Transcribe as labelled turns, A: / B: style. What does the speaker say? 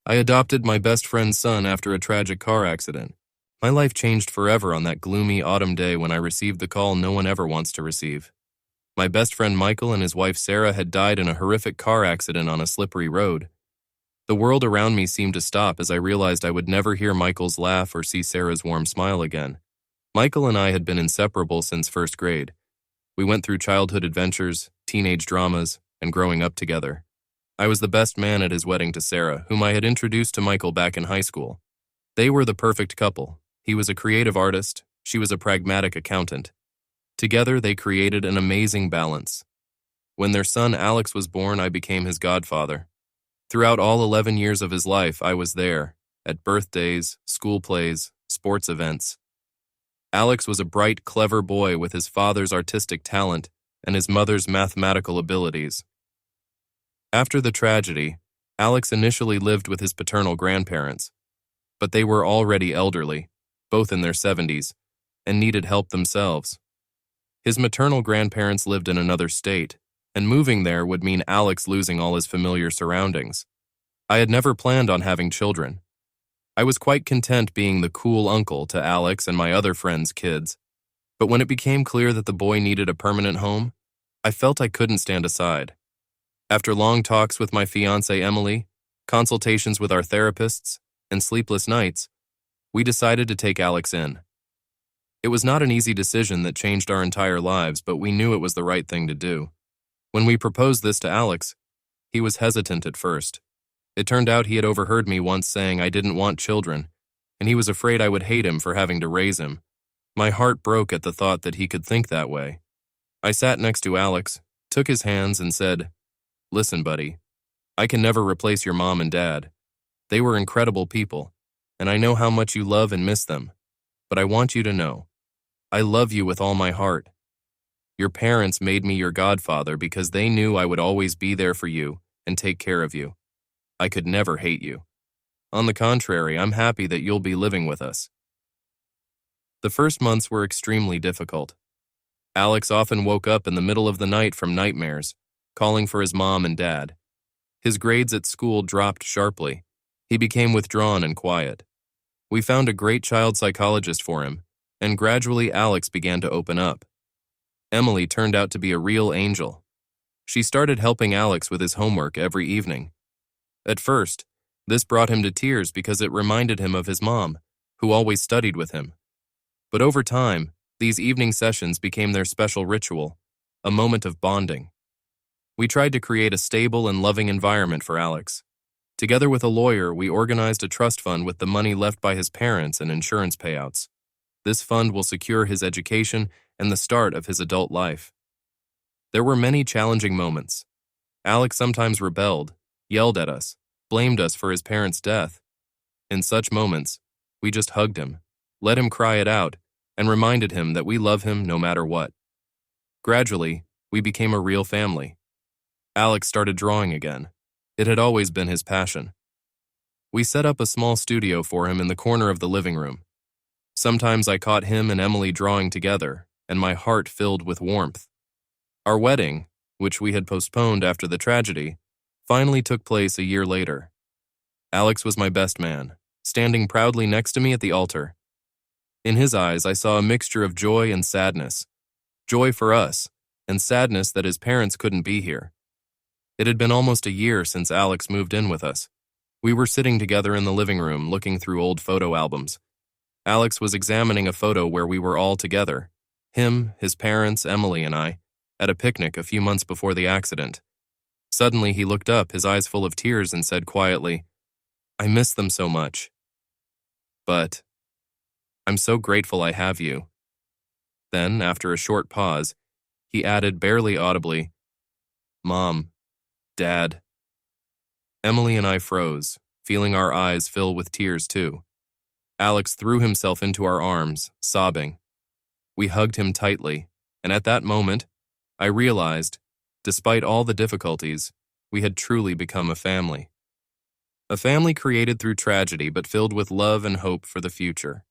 A: I adopted my best friend's son after a tragic car accident. My life changed forever on that gloomy autumn day when I received the call no one ever wants to receive. My best friend Michael and his wife Sarah had died in a horrific car accident on a slippery road. The world around me seemed to stop as I realized I would never hear Michael's laugh or see Sarah's warm smile again. Michael and I had been inseparable since first grade. We went through childhood adventures, teenage dramas, and growing up together. I was the best man at his wedding to Sarah, whom I had introduced to Michael back in high school. They were the perfect couple. He was a creative artist, she was a pragmatic accountant. Together, they created an amazing balance. When their son Alex was born, I became his godfather. Throughout all 11 years of his life, I was there, at birthdays, school plays, sports events. Alex was a bright, clever boy with his father's artistic talent and his mother's mathematical abilities. After the tragedy, Alex initially lived with his paternal grandparents, but they were already elderly, both in their 70s, and needed help themselves. His maternal grandparents lived in another state, and moving there would mean Alex losing all his familiar surroundings. I had never planned on having children. I was quite content being the cool uncle to Alex and my other friends' kids, but when it became clear that the boy needed a permanent home, I felt I couldn't stand aside. After long talks with my fiancée Emily, consultations with our therapists, and sleepless nights, we decided to take Alex in. It was not an easy decision that changed our entire lives, but we knew it was the right thing to do. When we proposed this to Alex, he was hesitant at first. It turned out he had overheard me once saying I didn't want children, and he was afraid I would hate him for having to raise him. My heart broke at the thought that he could think that way. I sat next to Alex, took his hands, and said, "Listen, buddy, I can never replace your mom and dad. They were incredible people, and I know how much you love and miss them. But I want you to know, I love you with all my heart. Your parents made me your godfather because they knew I would always be there for you and take care of you. I could never hate you. On the contrary, I'm happy that you'll be living with us." The first months were extremely difficult. Alex often woke up in the middle of the night from nightmares, calling for his mom and dad. His grades at school dropped sharply. He became withdrawn and quiet. We found a great child psychologist for him, and gradually Alex began to open up. Emily turned out to be a real angel. She started helping Alex with his homework every evening. At first, this brought him to tears because it reminded him of his mom, who always studied with him. But over time, these evening sessions became their special ritual, a moment of bonding. We tried to create a stable and loving environment for Alex. Together with a lawyer, we organized a trust fund with the money left by his parents and insurance payouts. This fund will secure his education and the start of his adult life. There were many challenging moments. Alex sometimes rebelled, yelled at us, blamed us for his parents' death. In such moments, we just hugged him, let him cry it out, and reminded him that we love him no matter what. Gradually, we became a real family. Alex started drawing again. It had always been his passion. We set up a small studio for him in the corner of the living room. Sometimes I caught him and Emily drawing together, and my heart filled with warmth. Our wedding, which we had postponed after the tragedy, finally took place a year later. Alex was my best man, standing proudly next to me at the altar. In his eyes, I saw a mixture of joy and sadness. Joy for us, and sadness that his parents couldn't be here. It had been almost a year since Alex moved in with us. We were sitting together in the living room looking through old photo albums. Alex was examining a photo where we were all together, him, his parents, Emily, and I, at a picnic a few months before the accident. Suddenly he looked up, his eyes full of tears, and said quietly, "I miss them so much. But I'm so grateful I have you." Then, after a short pause, he added barely audibly, "Mom, Dad." Emily and I froze, feeling our eyes fill with tears too. Alex threw himself into our arms, sobbing. We hugged him tightly, and at that moment, I realized, despite all the difficulties, we had truly become a family. A family created through tragedy but filled with love and hope for the future.